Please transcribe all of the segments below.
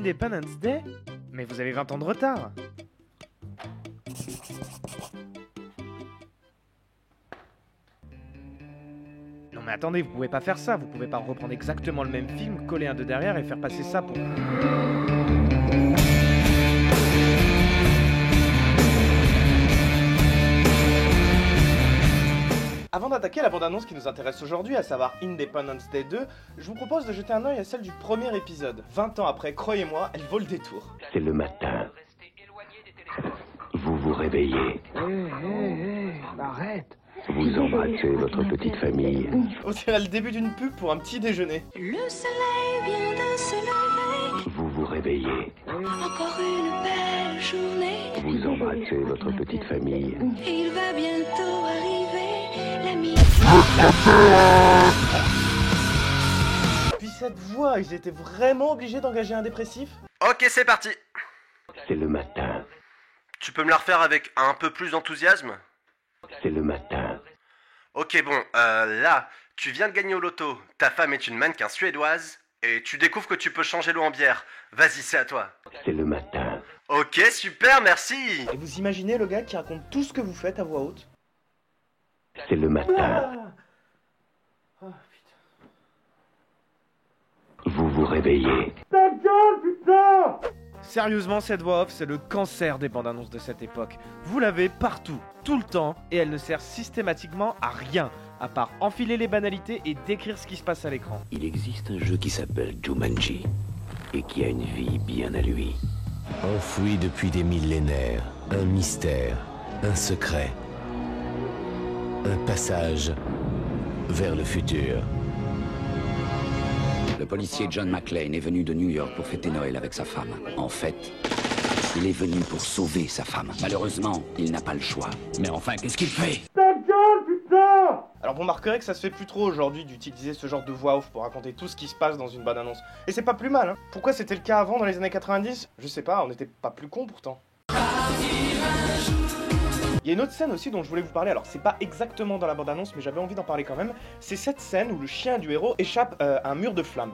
Independence Day? Mais vous avez 20 ans de retard. Non mais attendez, vous pouvez pas faire ça, vous pouvez pas reprendre exactement le même film, coller un de derrière et faire passer ça pour... Avant d'attaquer la bande-annonce qui nous intéresse aujourd'hui, à savoir Independence Day 2, je vous propose de jeter un œil à celle du premier épisode. 20 ans après, croyez-moi, elle vaut le détour. C'est le matin. Vous vous réveillez. Arrête. Vous embrassez votre petite famille. On dirait le début d'une pub pour un petit déjeuner. Le soleil vient de se lever, Vous vous réveillez. encore une belle journée. Vous embrassez votre petite famille. Et il va bientôt arriver l'ami. Puis cette voix, ils étaient vraiment obligés d'engager un dépressif? Ok, c'est parti. C'est le matin. Tu peux me la refaire avec un peu plus d'enthousiasme? C'est le matin. Ok, bon, là, tu viens de gagner au loto, ta femme est une mannequin suédoise, et tu découvres que tu peux changer l'eau en bière. Vas-y, c'est à toi. C'est le matin. Ok, super, merci. Et vous imaginez le gars qui raconte tout ce que vous faites à voix haute? C'est le matin. Ah, Vous vous réveillez. Sérieusement, cette voix off, c'est le cancer des bandes annonces de cette époque. Vous l'avez partout, tout le temps, et elle ne sert systématiquement à rien, à part enfiler les banalités et décrire ce qui se passe à l'écran. Il existe un jeu qui s'appelle Jumanji et qui a une vie bien à lui. Enfoui depuis des millénaires, un mystère, un secret, un passage vers le futur. Le policier John McClane est venu de New York pour fêter Noël avec sa femme. En fait, il est venu pour sauver sa femme. Malheureusement, il n'a pas le choix. Mais enfin, qu'est-ce qu'il fait? Alors vous remarquerez que ça se fait plus trop aujourd'hui d'utiliser ce genre de voix off pour raconter tout ce qui se passe dans une bande annonce. Et c'est pas plus mal, hein. Pourquoi c'était le cas avant dans les années 90? Je sais pas, on n'était pas plus cons pourtant. Il y a une autre scène aussi dont je voulais vous parler, alors c'est pas exactement dans la bande-annonce mais j'avais envie d'en parler quand même, c'est cette scène où le chien du héros échappe à un mur de flammes.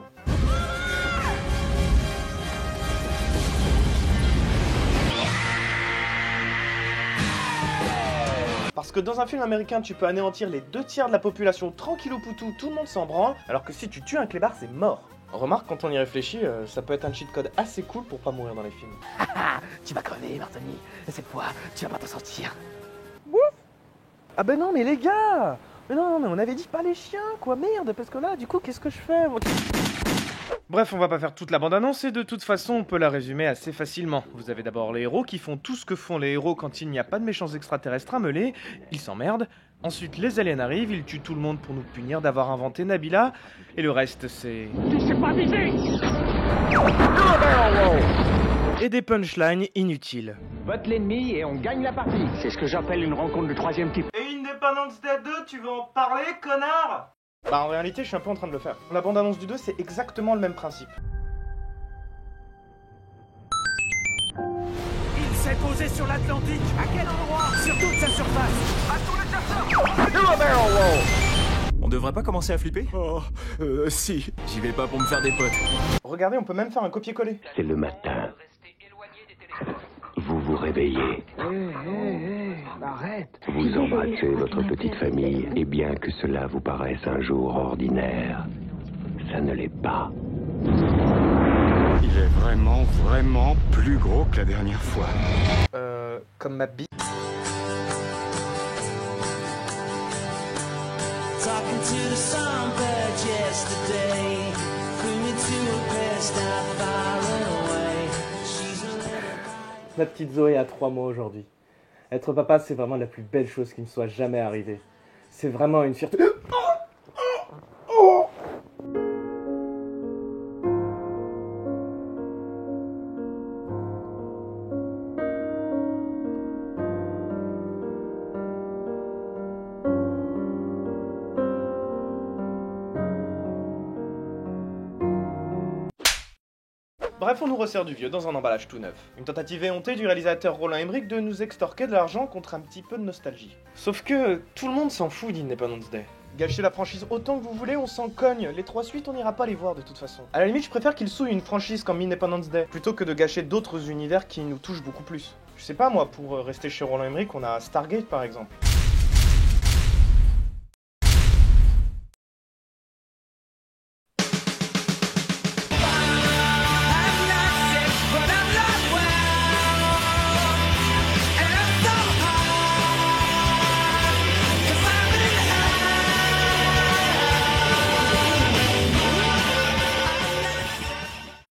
Parce que dans un film américain tu peux anéantir les 2/3 de la population tranquillou poutou, tout le monde s'en branle, alors que si tu tues un clébard c'est mort. Remarque, quand on y réfléchit, ça peut être un cheat code assez cool pour pas mourir dans les films. Tu vas crever, Martoni. Cette fois, tu vas pas t'en sortir. Ah ben non mais les gars! Mais non mais on avait dit pas les chiens quoi, merde, parce que là du coup qu'est-ce que je fais? Bref, on va pas faire toute la bande-annonce et de toute façon on peut la résumer assez facilement. Vous avez d'abord les héros qui font tout ce que font les héros quand il n'y a pas de méchants extraterrestres à meuler, ils s'emmerdent. Ensuite les aliens arrivent, ils tuent tout le monde pour nous punir d'avoir inventé Nabila, et le reste c'est... Et des punchlines inutiles. Vote l'ennemi et on gagne la partie. C'est ce que j'appelle une rencontre de troisième type. Et Independence Day 2, tu veux en parler, connard? Bah en réalité je suis un peu en train de le faire. La bande-annonce du 2 c'est exactement le même principe. Il s'est posé sur l'Atlantique. À quel endroit? Sur toute sa surface. À tous les chasseurs. On devrait pas commencer à flipper? Si. J'y vais pas pour me faire des potes. Regardez, on peut même faire un copier-coller. C'est le matin. Vous vous réveillez. Arrête. Vous embrassez votre petite famille, et bien que cela vous paraisse un jour ordinaire, ça ne l'est pas. Il est vraiment plus gros que la dernière fois. Comme ma bite. Talking to the songbird yesterday, flew me to a place not far away. She's a little... Ma petite Zoé a 3 mois aujourd'hui. Être papa, c'est vraiment la plus belle chose qui me soit jamais arrivée. C'est vraiment une fierté... Bref, on nous resserre du vieux dans un emballage tout neuf. Une tentative éhontée du réalisateur Roland Emmerich de nous extorquer de l'argent contre un petit peu de nostalgie. Sauf que tout le monde s'en fout d'Independence Day. Gâchez la franchise autant que vous voulez, on s'en cogne. Les 3 suites, on n'ira pas les voir de toute façon. À la limite, je préfère qu'ils souillent une franchise comme Independence Day, plutôt que de gâcher d'autres univers qui nous touchent beaucoup plus. Je sais pas moi, pour rester chez Roland Emmerich, on a Stargate par exemple.